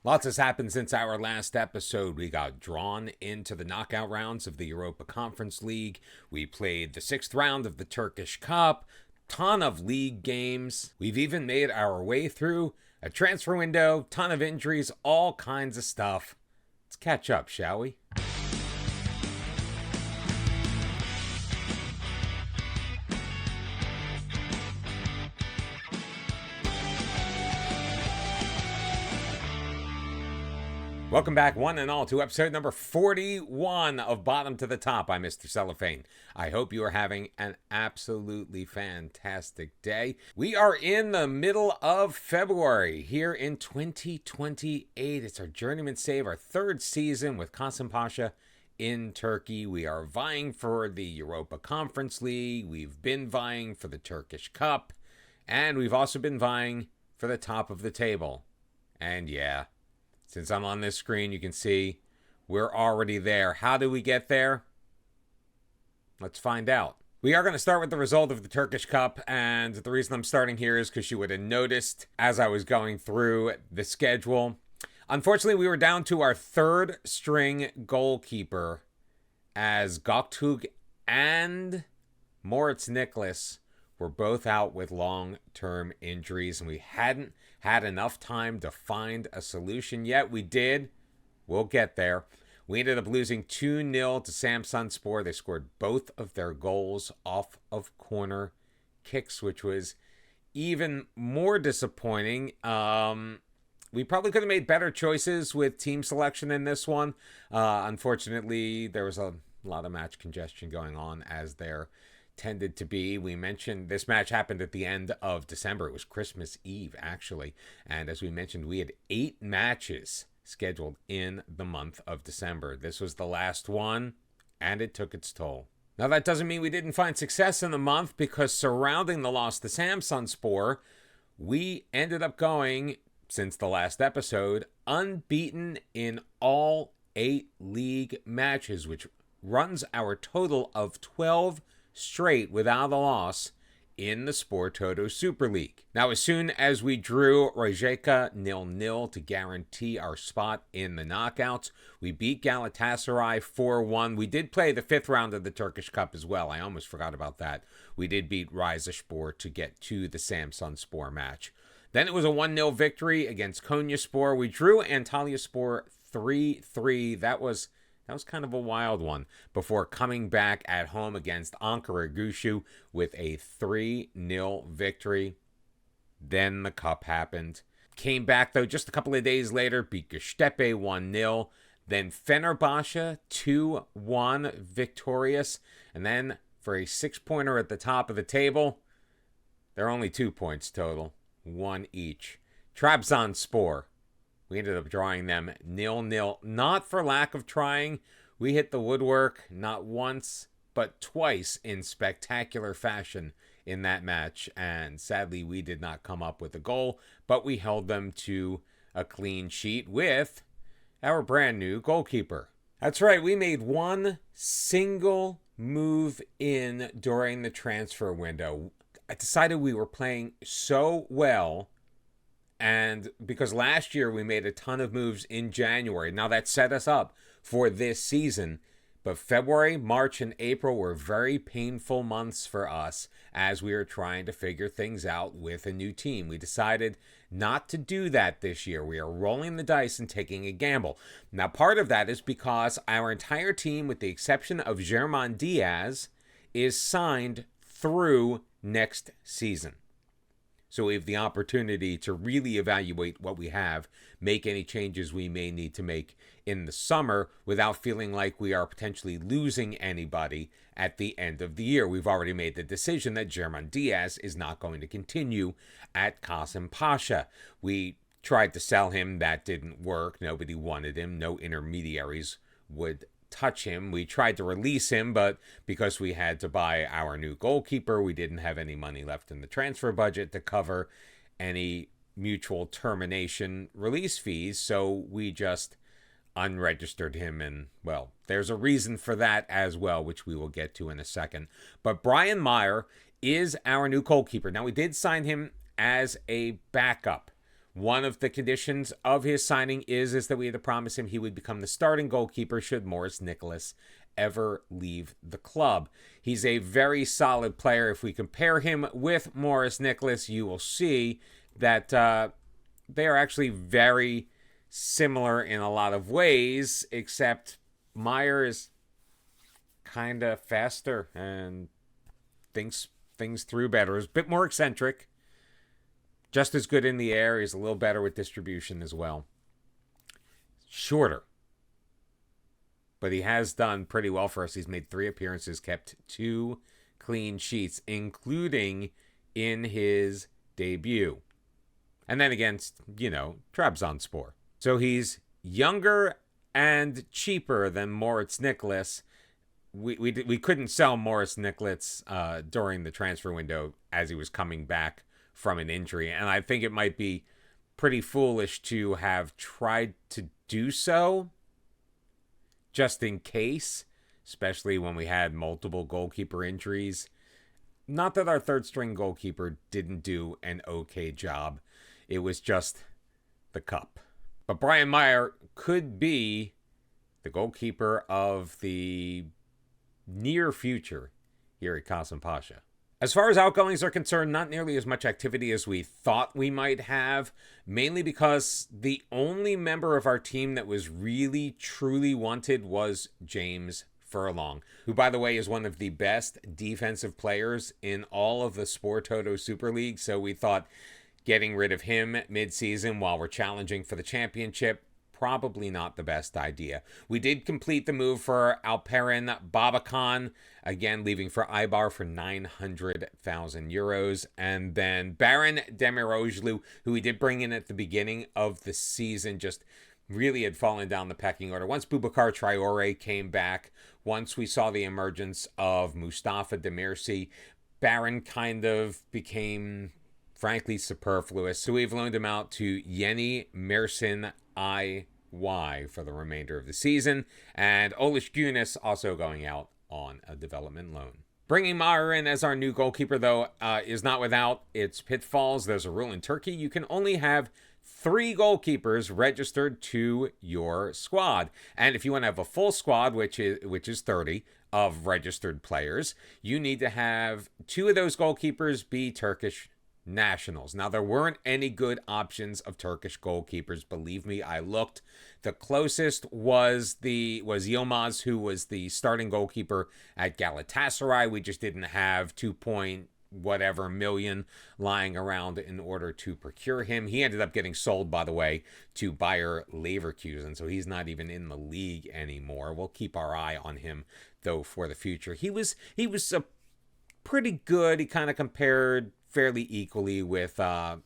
Lots has happened since our last episode. We got drawn into the knockout rounds of the Europa Conference League. We played the 6th round of the Turkish Cup. Ton of league games. We've even made our way through a transfer window, ton of injuries, all kinds of stuff. Let's catch up, shall we? Welcome back, one and all, to episode number 41 of Bottom to the Top. I'm Mr. Cellophane. I hope you are having an absolutely fantastic day. We are in the middle of February here in 2028. It's our Journeyman save, our 3rd season with Kasımpaşa in Turkey. We are vying for the Europa Conference League. We've been vying for the Turkish Cup. And we've also been vying for the top of the table. And yeah, since I'm on this screen, you can see we're already there. How do we get there? Let's find out. We are going to start with the result of the Turkish Cup, and the reason I'm starting here is because you would have noticed as I was going through the schedule. Unfortunately, we were down to our 3rd string goalkeeper as Göktürk and Moritz Nicholas were both out with long-term injuries, and we hadn't had enough time to find a solution yet. We did. We'll get there. We ended up losing 2-0 to Samsunspor. They scored both of their goals off of corner kicks, which was even more disappointing. We probably could have made better choices with team selection in this one. Unfortunately, there was a lot of match congestion going on, as there tended to be. We mentioned this match happened at the end of December. It was Christmas Eve, actually. And as we mentioned, we had 8 matches scheduled in the month of December. This was the last one, and it took its toll. Now, that doesn't mean we didn't find success in the month, because surrounding the loss to Samsunspor, we ended up going, since the last episode, unbeaten in all 8 league matches, which runs our total of 12 straight without a loss in the Sport Toto Super League. Now, as soon as we drew Rijeka 0-0 to guarantee our spot in the knockouts, we beat Galatasaray 4-1. We did play the 5th round of the Turkish Cup as well. I almost forgot about that. We did beat Rizespor to get to the Samsunspor match. Then it was a 1-0 victory against Konyaspor. We drew Antalyaspor 3-3. That was kind of a wild one, before coming back at home against Ankaragücü with a 3-0 victory. Then the cup happened. Came back, though, just a couple of days later, beat Göztepe 1-0. Then Fenerbahçe 2-1 victorious. And then for a 6-pointer at the top of the table, there are only 2 points total, 1 each. Trabzonspor. We ended up drawing them 0-0, not for lack of trying. We hit the woodwork not once, but twice in spectacular fashion in that match. And sadly, we did not come up with a goal, but we held them to a clean sheet with our brand new goalkeeper. That's right, we made one single move in during the transfer window. I decided we were playing so well, and because last year we made a ton of moves in January. Now that set us up for this season. But February, March, and April were very painful months for us as we were trying to figure things out with a new team. We decided not to do that this year. We are rolling the dice and taking a gamble. Now, part of that is because our entire team, with the exception of German Diaz, is signed through next season. So we have the opportunity to really evaluate what we have, make any changes we may need to make in the summer without feeling like we are potentially losing anybody at the end of the year. We've already made the decision that German Diaz is not going to continue at Kasımpaşa. We tried to sell him. That didn't work. Nobody wanted him. No intermediaries would touch him. We tried to release him, but because we had to buy our new goalkeeper, we didn't have any money left in the transfer budget to cover any mutual termination release fees, so we just unregistered him, and, well, there's a reason for that as well, which we will get to in a second. But Brian Meyer is our new goalkeeper. Now, we did sign him as a backup. One of the conditions of his signing is that we had to promise him he would become the starting goalkeeper should Morris Nicholas ever leave the club. He's a very solid player. If we compare him with Morris Nicholas, you will see that they are actually very similar in a lot of ways, except Meyer is kind of faster and thinks things through better. He's a bit more eccentric. Just as good in the air. He's a little better with distribution as well. Shorter. But he has done pretty well for us. He's made 3 appearances, kept 2 clean sheets, including in his debut. And then against, Trabzonspor. So he's younger and cheaper than Moritz Nicholas. We couldn't sell Morris Nicholas during the transfer window as he was coming back from an injury. And I think it might be pretty foolish to have tried to do so just in case, especially when we had multiple goalkeeper injuries. Not that our third string goalkeeper didn't do an okay job. It was just the cup. But Brian Meyer could be the goalkeeper of the near future here at Kasımpaşa. As far as outgoings are concerned, not nearly as much activity as we thought we might have, mainly because the only member of our team that was really, truly wanted was James Furlong, who, by the way, is one of the best defensive players in all of the Sport Toto Super League. So we thought getting rid of him mid-season while we're challenging for the championship, probably not the best idea. We did complete the move for Alperen Babakan, again leaving for Eibar for 900,000 euros. And then Baron Demirojlu, who we did bring in at the beginning of the season, just really had fallen down the pecking order. Once Boubacar Traore came back, once we saw the emergence of Mustafa Demirci, Baron kind of became, frankly, superfluous. So we've loaned him out to Yeni Mersin IY for the remainder of the season. And Olish Günis also going out on a development loan. Bringing Meyer in as our new goalkeeper, though, is not without its pitfalls. There's a rule in Turkey. You can only have 3 goalkeepers registered to your squad. And if you want to have a full squad, which is 30 of registered players, you need to have 2 of those goalkeepers be Turkish nationals. Now, there weren't any good options of Turkish goalkeepers. Believe me, I looked. The closest was Yilmaz, who was the starting goalkeeper at Galatasaray. We just didn't have 2 whatever million lying around in order to procure him. He ended up getting sold, by the way, to Bayer Leverkusen, so he's not even in the league anymore. We'll keep our eye on him, though, for the future. He was pretty good. He kind of compared fairly equally with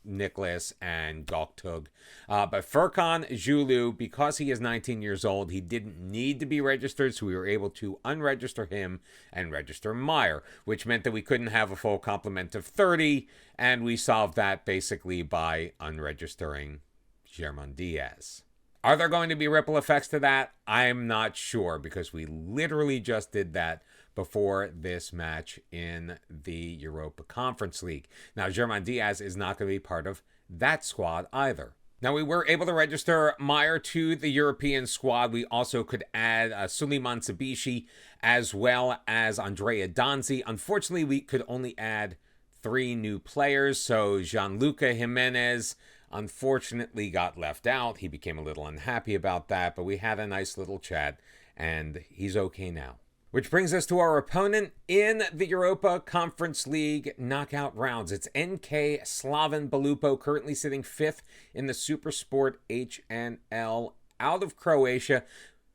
Nicholas and Göktürk. But Furkan Julu, because he is 19 years old, he didn't need to be registered, so we were able to unregister him and register Meyer, which meant that we couldn't have a full complement of 30, and we solved that basically by unregistering German Diaz. Are there going to be ripple effects to that? I'm not sure, because we literally just did that before this match in the Europa Conference League. Now, German Diaz is not going to be part of that squad either. Now, we were able to register Meyer to the European squad. We also could add Suleiman Sabishi as well as Andrea Donzi. Unfortunately, we could only add 3 new players, so Gianluca Jimenez unfortunately got left out. He became a little unhappy about that, but we had a nice little chat, and he's okay now. Which brings us to our opponent in the Europa Conference League knockout rounds. It's NK Slaven Belupo, currently sitting 5th in the Supersport HNL out of Croatia.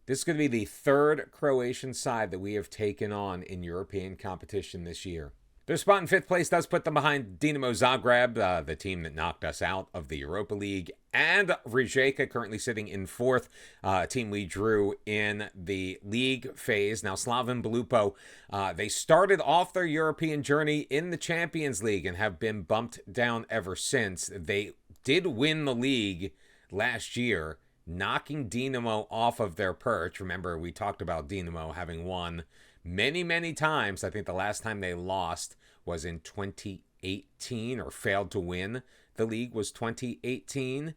This is going to be the 3rd Croatian side that we have taken on in European competition this year. Their spot in 5th place does put them behind Dinamo Zagreb, the team that knocked us out of the Europa League, and Rijeka, currently sitting in 4th, a team we drew in the league phase. Now, Slaven Belupo, they started off their European journey in the Champions League and have been bumped down ever since. They did win the league last year, knocking Dinamo off of their perch. Remember, we talked about Dinamo having won many, many times. I think the last time they lost was in 2018, or failed to win the league was 2018.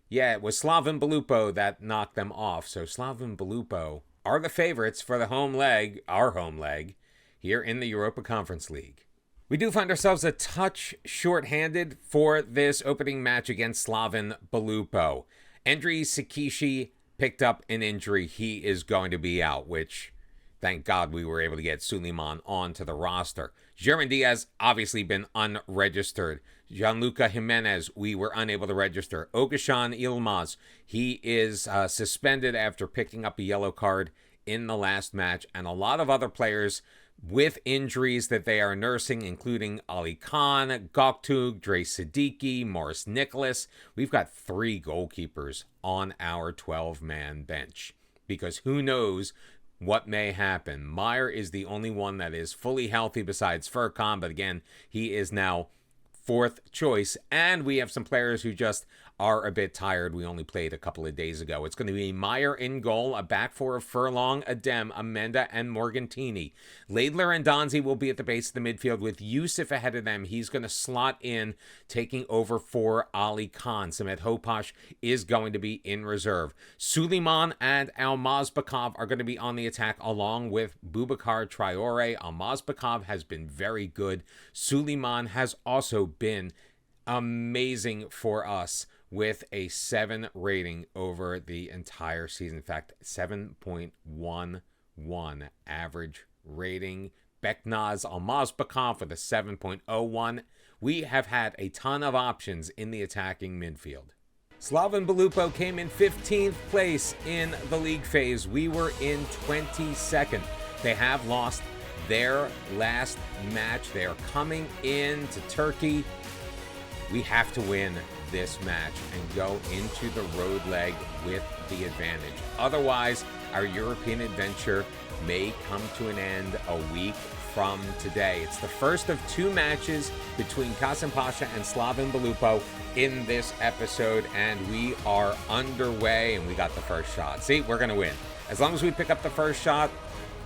Yeah, it was Slaven Belupo that knocked them off. So Slaven Belupo are the favorites for the home leg, our home leg, here in the Europa Conference League. We do find ourselves a touch short-handed for this opening match against Slaven Belupo. Andriy Sakishi picked up an injury. He is going to be out, which, thank God, we were able to get Suleiman onto the roster. German Diaz obviously been unregistered. Gianluca Jimenez, we were unable to register. Ogashan Ilmaz, he is suspended after picking up a yellow card in the last match. And a lot of other players with injuries that they are nursing, including Ali Khan, Goktug, Dre Siddiqui, Morris Nicholas. We've got 3 goalkeepers on our 12-man bench because who knows what may happen. Meyer is the only one that is fully healthy besides Furkan, but again, he is now 4th choice, and we have some players who just are a bit tired. We only played a couple of days ago. It's going to be Meyer in goal, a back four of Furlong, Adem, Amenda, and Morgantini. Laidler and Donzi will be at the base of the midfield with Yusuf ahead of them. He's going to slot in, taking over for Ali Khan. Samet Hopash is going to be in reserve. Suleiman and Almazbekov are going to be on the attack along with Boubacar Traore. Almazbekov has been very good. Suleiman has also been amazing for us with a 7 rating over the entire season. In fact, 7.11 average rating. Beknaz Almazbekov with a 7.01. We have had a ton of options in the attacking midfield. Slaven Belupo came in 15th place in the league phase. We were in 22nd. They have lost their last match. They are coming into Turkey. We have to win this match and go into the road leg with the advantage. Otherwise, our European adventure may come to an end a week from today. It's the first of 2 matches between Kasımpaşa and Slaven Belupo in this episode, and we are underway, and we got the first shot. See, we're going to win. As long as we pick up the first shot,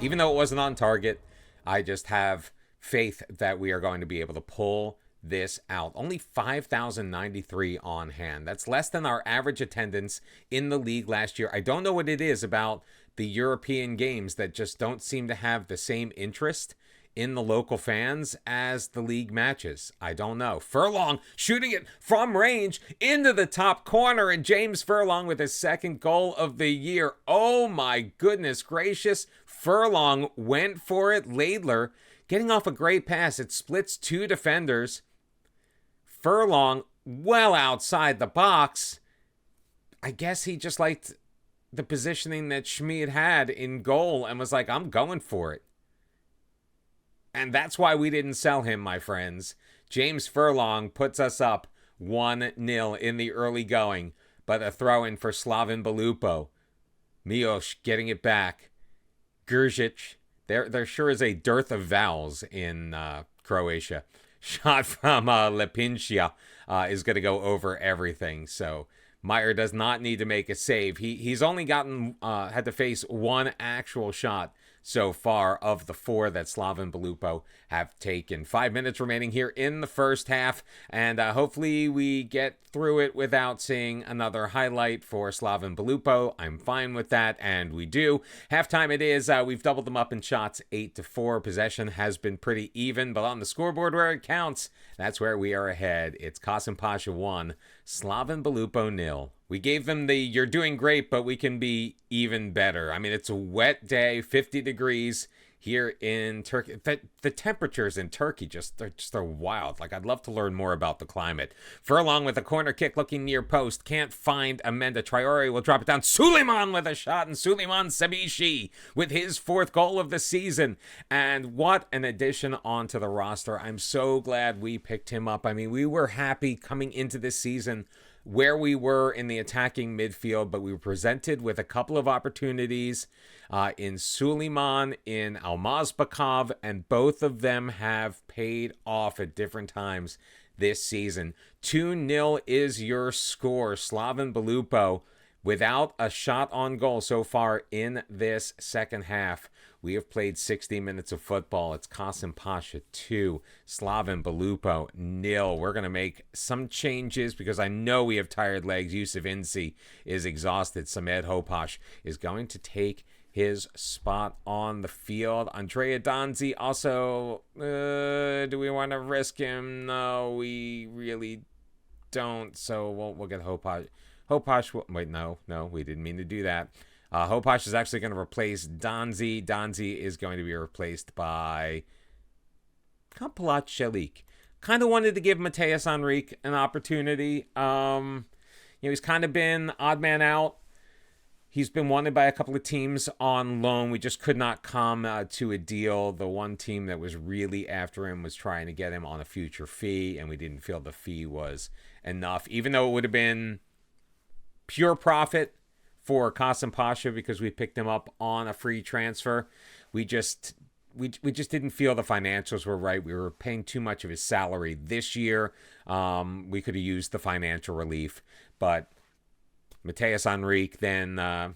even though it wasn't on target, I just have faith that we are going to be able to pull this out. Only 5,093 on hand. That's less than our average attendance in the league last year. I don't know what it is about the European games that just don't seem to have the same interest in the local fans as the league matches. I don't know. Furlong shooting it from range into the top corner, and James Furlong with his 2nd goal of the year. Oh my goodness gracious. Furlong went for it. Laidler getting off a great pass. It splits 2 defenders. Furlong well outside the box. I guess he just liked the positioning that Schmid had in goal and was like, I'm going for it. And that's why we didn't sell him, my friends. James Furlong puts us up 1-0 in the early going, but a throw-in for Slaven Belupo. Mios getting it back. Grzic. There sure is a dearth of vowels in Croatia. Shot from Lepincia is going to go over everything. So Meyer does not need to make a save. He's only gotten had to face 1 actual shot so far of the 4 that Slaven Belupo have taken. 5 minutes remaining here in the first half, and hopefully we get through it without seeing another highlight for Slaven Belupo. I'm fine with that, and we do. Halftime it is. We've doubled them up in shots, 8-4. Possession has been pretty even, but on the scoreboard where it counts, that's where we are ahead. It's Kasımpaşa 1, Slaven Belupo 0. We gave them the, you're doing great, but we can be even better. I mean, it's a wet day, 50 degrees here in Turkey. The temperatures in Turkey are wild. Like, I'd love to learn more about the climate. Furlong with a corner kick looking near post. Can't find Amenda. Traore will drop it down. Suleiman with a shot, and Suleiman Sebishi with his 4th goal of the season. And what an addition onto the roster. I'm so glad we picked him up. I mean, we were happy coming into this season where we were in the attacking midfield, but we were presented with a couple of opportunities in Suleiman, in Almazbekov, and both of them have paid off at different times this season. 2-0 is your score. Slaven Belupo Without a shot on goal so far in this second half, we have played 60 minutes of football. It's Kasımpaşa 2, Slaven Belupo 0. We're going to make some changes because I know we have tired legs. Yusuf Insi is exhausted. Samed Hopash is going to take his spot on the field. Andrea Donzi also, do we want to risk him? No, we really don't. So we'll get Hopash. Wait, no, we didn't mean to do that. Hopash is actually going to replace Donzi. Donzi is going to be replaced by Kampalat Shelik. Kind of wanted to give Mateus Enrique an opportunity. He's kind of been odd man out. He's been wanted by a couple of teams on loan. We just could not come to a deal. The one team that was really after him was trying to get him on a future fee, and we didn't feel the fee was enough, even though it would have been pure profit for Kasımpaşa because we picked him up on a free transfer. We just didn't feel the financials were right. We were paying too much of his salary this year. We could have used the financial relief, but Mateus Enrique then,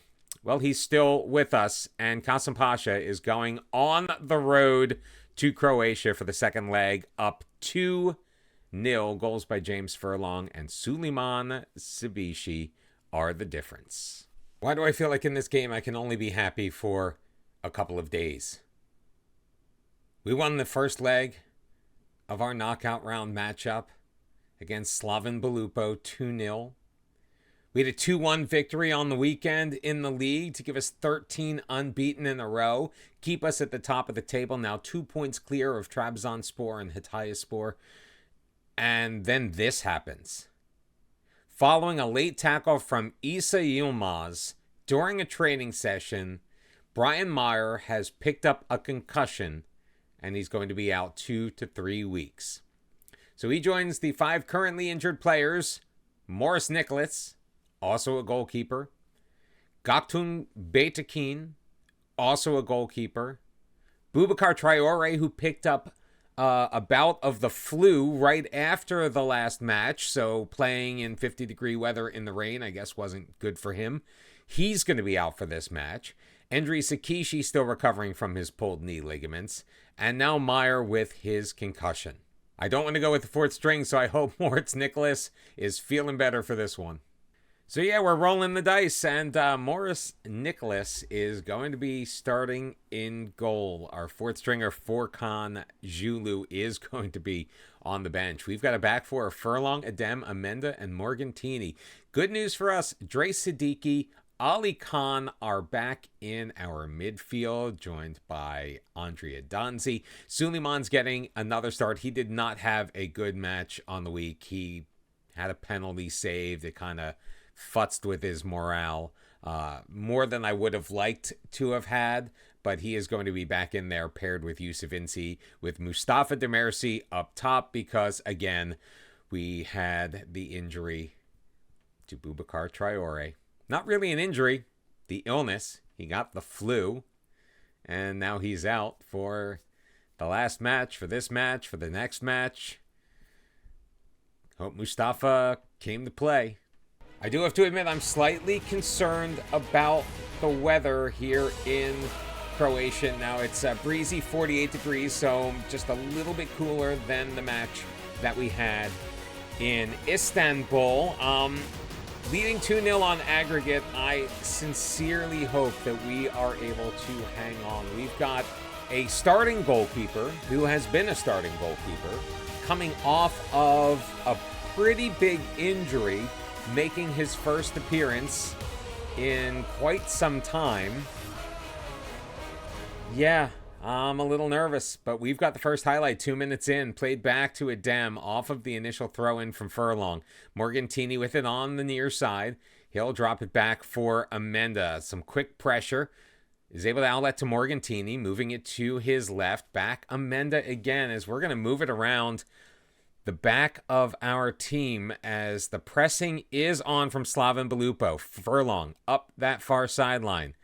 he's still with us, and Kasımpaşa is going on the road to Croatia for the second leg, up 2-0. Goals by James Furlong and Suleiman Sibishi are the difference. Why do I feel like in this game I can only be happy for a couple of days? We won the first leg of our knockout round matchup against Slaven Belupo 2-0. We had a 2-1 victory on the weekend in the league to give us 13 unbeaten in a row, keep us at the top of the table, now 2 points clear of Trabzonspor and Hatayspor. And then this happens. Following a late tackle from Isa Yilmaz during a training session, Brian Meyer has picked up a concussion and he's going to be out 2 to 3 weeks. So he joins the 5 currently injured players: Morris Nicholas, also a goalkeeper; Göktuğ Beytekin, also a goalkeeper; Boubacar Traore, who picked up a bout of the flu right after the last match, so playing in 50-degree weather in the rain, I guess, wasn't good for him. He's going to be out for this match. Endri Sakishi still recovering from his pulled knee ligaments, and now Meyer with his concussion. I don't want to go with the fourth string, so I hope Moritz Nicholas is feeling better for this one. So yeah, we're rolling the dice, and Morris Nicholas is going to be starting in goal. Our fourth stringer, Furkan Julu, is going to be on the bench. We've got a back four of Furlong, Adem, Amenda, and Morgantini. Good news for us, Dre Siddiqui, Ali Khan are back in our midfield, joined by Andrea Donzi. Suleiman's getting another start. He did not have a good match on the week. He had a penalty saved. It kind of futzed with his morale more than I would have liked to have had, but he is going to be back in there paired with Yusuf Insi, with Mustafa Demirci up top because, again, we had the injury to Boubacar Traore. Not really an injury, the illness. He got the flu, and now he's out for the last match, for this match, for the next match. Hope Mustafa came to play. I do have to admit I'm slightly concerned about the weather here in Croatia. Now it's breezy, 48 degrees, so just a little bit cooler than the match that we had in Istanbul. Leading 2-0 on aggregate, I sincerely hope that we are able to hang on. We've got a starting goalkeeper who has been a starting goalkeeper coming off of a pretty big injury, making his first appearance in quite some time. Yeah, I'm a little nervous, but we've got the first highlight 2 minutes in, played back to Adem off of the initial throw-in from Furlong. Morgantini with it on the near side. He'll drop it back for Amenda. Some quick pressure. Is able to outlet to Morgantini, moving it to his left. Back Amenda again as we're going to move it around the back of our team as the pressing is on from Slaven Belupo. Furlong up that far sideline.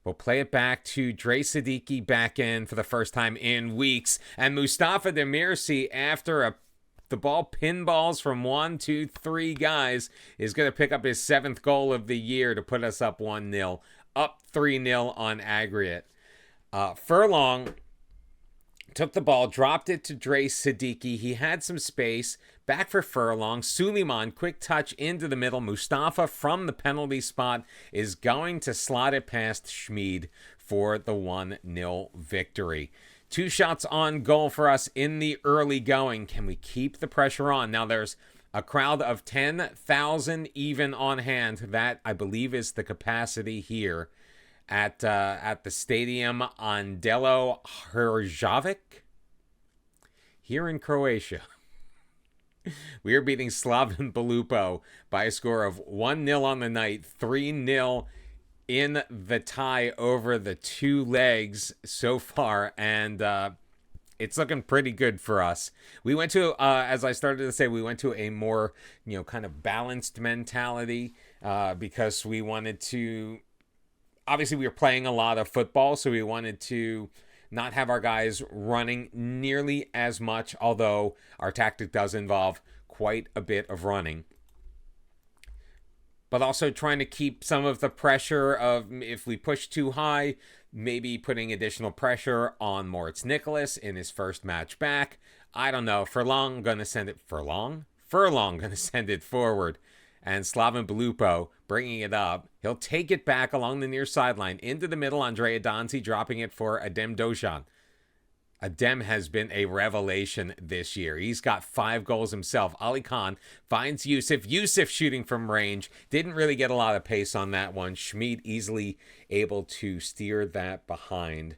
We'll play it back to Dre Siddiqui back in for the first time in weeks. And Mustafa Demirci, after a the ball pinballs from 1, 2, 3 guys, is going to pick up his 7th goal of the year to put us up 1-0, up 3-0 on aggregate. Furlong took the ball, dropped it to Dre Siddiqui. He had some space. Back for Furlong. Suleiman, quick touch into the middle. Mustafa from the penalty spot is going to slot it past Schmid for the 1-0 victory. 2 shots on goal for us in the early going. Can we keep the pressure on? Now there's a crowd of 10,000 even on hand. That, I believe, is the capacity here at the stadium Andelo Hrjovic here in Croatia. We are beating Slaven Belupo by a score of 1-0 on the night, 3-0 in the tie over the 2 legs so far, and it's looking pretty good for us. We went to, as I started to say, we went to a more, kind of balanced mentality because we wanted to, obviously we were playing a lot of football, so we wanted to not have our guys running nearly as much, although our tactic does involve quite a bit of running. But also trying to keep some of the pressure of, if we push too high, maybe putting additional pressure on Moritz Nicholas in his first match back. I don't know. Furlong going to send it forward. And Slaven Belupo bringing it up. He'll take it back along the near sideline into the middle. Andrea Danzi dropping it for Adem Dojan. Adem has been a revelation this year. He's got 5 goals himself. Ali Khan finds Yusuf. Yusuf shooting from range. Didn't really get a lot of pace on that one. Schmid easily able to steer that behind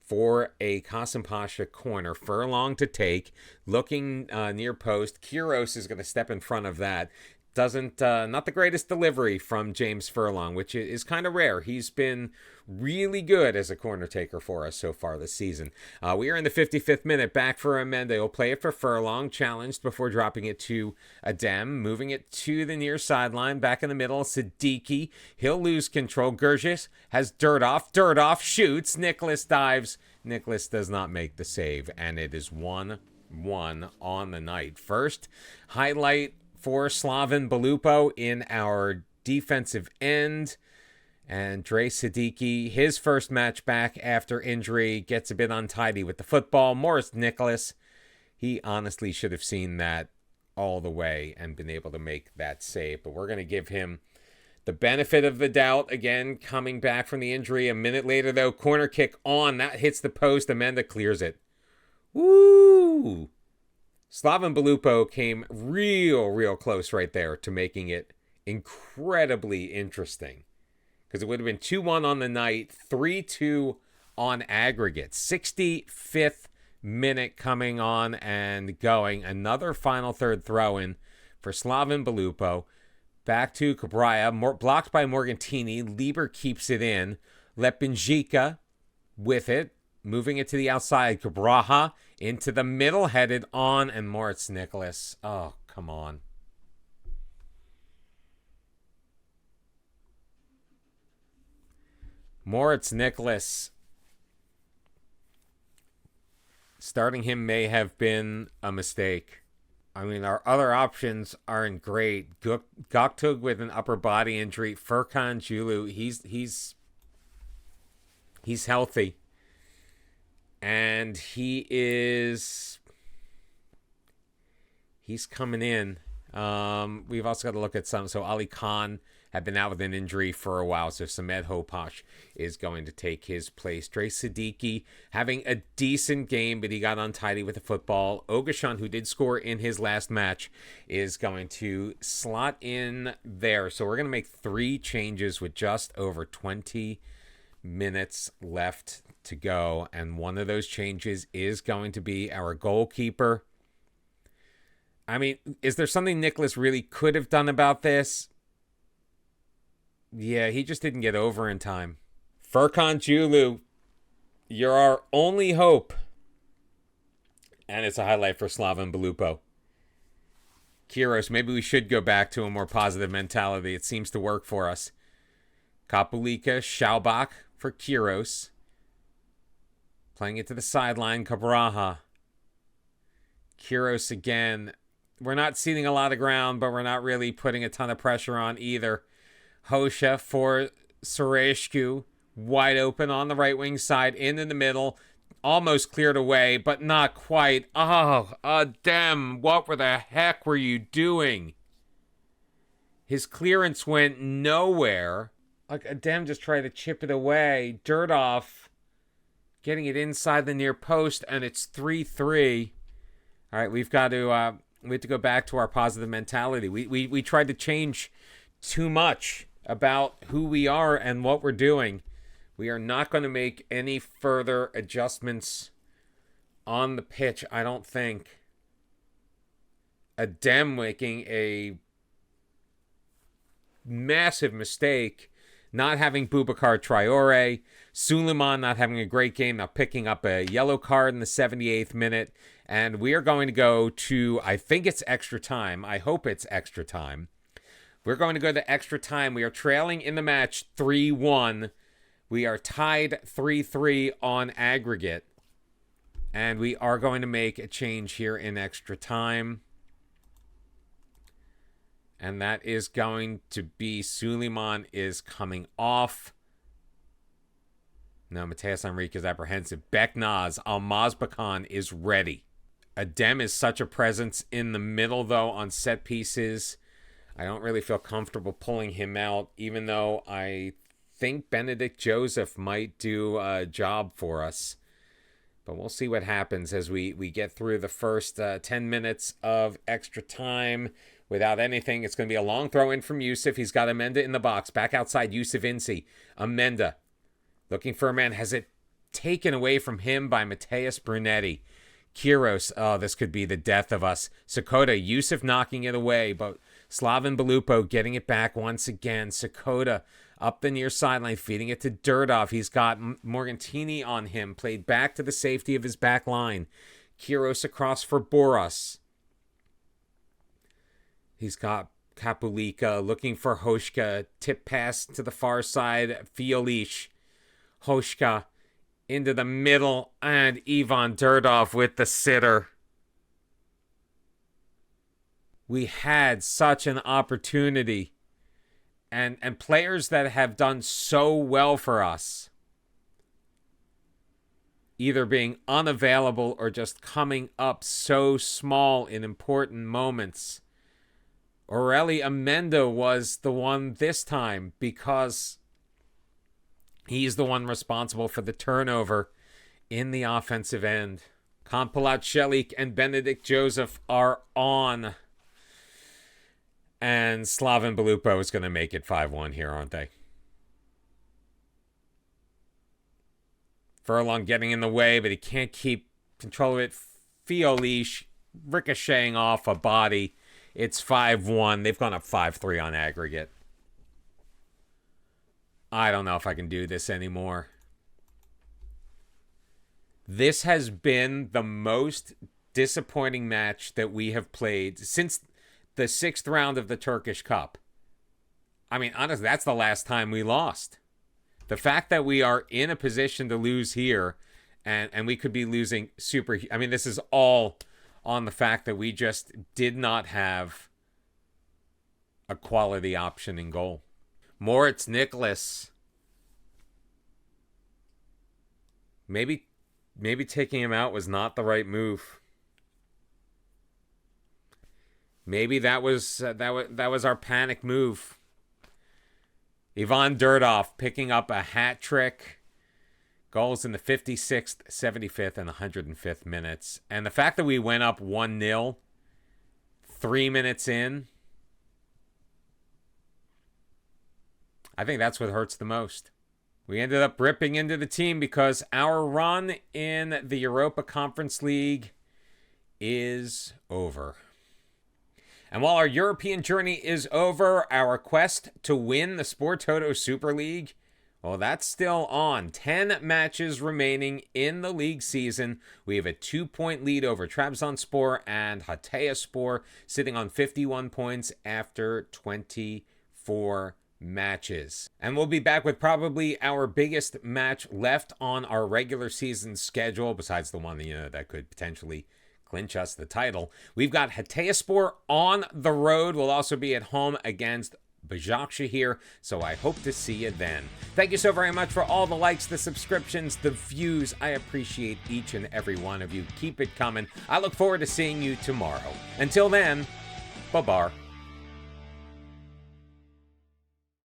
for a Kasımpaşa corner. Furlong to take. Looking near post. Kiros is going to step in front of that. Not the greatest delivery from James Furlong, which is kind of rare. He's been really good as a corner taker for us so far this season. We are in the 55th minute. Back for Amende. He'll play it for Furlong. Challenged before dropping it to Adem. Moving it to the near sideline. Back in the middle. Siddiqui. He'll lose control. Gurgis has dirt off. Dirt off. Shoots. Nicholas dives. Nicholas does not make the save. And it is 1-1 on the night. First highlight for Slaven Belupo in our defensive end. And Dre Siddiqui, his first match back after injury, gets a bit untidy with the football. Morris Nicholas, he honestly should have seen that all the way and been able to make that save. But we're going to give him the benefit of the doubt. Again, coming back from the injury. A minute later, though, corner kick on. That hits the post. Amenda clears it. Woo! Slaven Belupo came real close right there to making it incredibly interesting. Because it would have been 2-1 on the night, 3-2 on aggregate. 65th minute coming on and going. Another final third throw-in for Slaven Belupo. Back to Cabrera, blocked by Morgantini. Lieber keeps it in. Lepinjica with it. Moving it to the outside. Cabraha into the middle, headed on, and Moritz Nicholas. Oh, come on. Moritz Nicholas. Starting him may have been a mistake. I mean, our other options aren't great. Göktürk with an upper body injury. Furkan Julu, he's healthy. And he's coming in. We've also got to look at some. So Ali Khan had been out with an injury for a while. So Samed Hopash is going to take his place. Dre Siddiqui having a decent game, but he got untidy with the football. Ogashan, who did score in his last match, is going to slot in there. So we're going to make 3 changes with just over 20 minutes left to go, and one of those changes is going to be our goalkeeper. I mean, is there something Nicholas really could have done about this? Yeah, he just didn't get over in time. Furkan Julu, you're our only hope. And it's a highlight for Slaven Belupo. Kiros, maybe we should go back to a more positive mentality. It seems to work for us. Kapulika, Schaubach for Kiros. Playing it to the sideline, Cabraha. Kiros again. We're not ceding a lot of ground, but we're not really putting a ton of pressure on either. Hosha for Sereshku, wide open on the right wing side, in the middle, almost cleared away, but not quite. Oh, Adem, what the heck were you doing? His clearance went nowhere. Like, Adem just tried to chip it away. Dirdoff getting it inside the near post, and it's 3-3. All right, we have to go back to our positive mentality. We tried to change too much about who we are and what we're doing. We are not going to make any further adjustments on the pitch, I don't think. Adem making a massive mistake, not having Boubacar Traore. Suleiman not having a great game, now picking up a yellow card in the 78th minute. And we are going to go to, I think it's extra time. I hope it's extra time. We're going to go to extra time. We are trailing in the match 3-1. We are tied 3-3 on aggregate. And we are going to make a change here in extra time. And that is going to be Suleiman is coming off. No, Mateus Henrique is apprehensive. Beknaz Almazbakan is ready. Adem is such a presence in the middle, though, on set pieces. I don't really feel comfortable pulling him out, even though I think Benedict Joseph might do a job for us. But we'll see what happens as we get through the first 10 minutes of extra time without anything. It's going to be a long throw in from Yusuf. He's got Amenda in the box. Back outside, Yusuf Insi. Amenda looking for a man. Has it taken away from him by Mateus Brunetti. Kiros, oh, this could be the death of us. Sakota, Yusuf knocking it away, but Slaven Belupo getting it back once again. Sakota up the near sideline, feeding it to Durdov. He's got Morgantini on him, played back to the safety of his back line. Kiros across for Boras. He's got Kapulika looking for Hoshka. Tip pass to the far side. Fiolish. Hoshka into the middle. And Ivan Durdov with the sitter. We had such an opportunity. And players that have done so well for us either being unavailable or just coming up so small in important moments. Aureli Amenda was the one this time because he's the one responsible for the turnover in the offensive end. Kampalat Shelik and Benedict Joseph are on. And Slaven Belupo is going to make it 5-1 here, aren't they? Furlong getting in the way, but he can't keep control of it. Fiolish ricocheting off a body. It's 5-1. They've gone up 5-3 on aggregate. I don't know if I can do this anymore. This has been the most disappointing match that we have played since the 6th round of the Turkish Cup. I mean, honestly, that's the last time we lost. The fact that we are in a position to lose here, and we could be losing super... I mean, this is all on the fact that we just did not have a quality option in goal. Moritz Nicholas. Maybe taking him out was not the right move. Maybe that was our panic move. Ivan Durdov picking up a hat trick. Goals in the 56th, 75th, and 105th minutes. And the fact that we went up 1-0 3 minutes in, I think that's what hurts the most. We ended up ripping into the team because our run in the Europa Conference League is over. And while our European journey is over, our quest to win the Sport Toto Super League, well, that's still on. 10 matches remaining in the league season. We have a 2-point lead over Trabzonspor and Hatayspor, sitting on 51 points after 24 matches. And we'll be back with probably our biggest match left on our regular season schedule, besides the one that could potentially clinch us the title. We've got Hatayspor on the road. We'll also be at home against Başakşehir, so I hope to see you then. Thank you so very much for all the likes, the subscriptions, the views. I appreciate each and every one of you. Keep it coming. I look forward to seeing you tomorrow. Until then, bye-bye.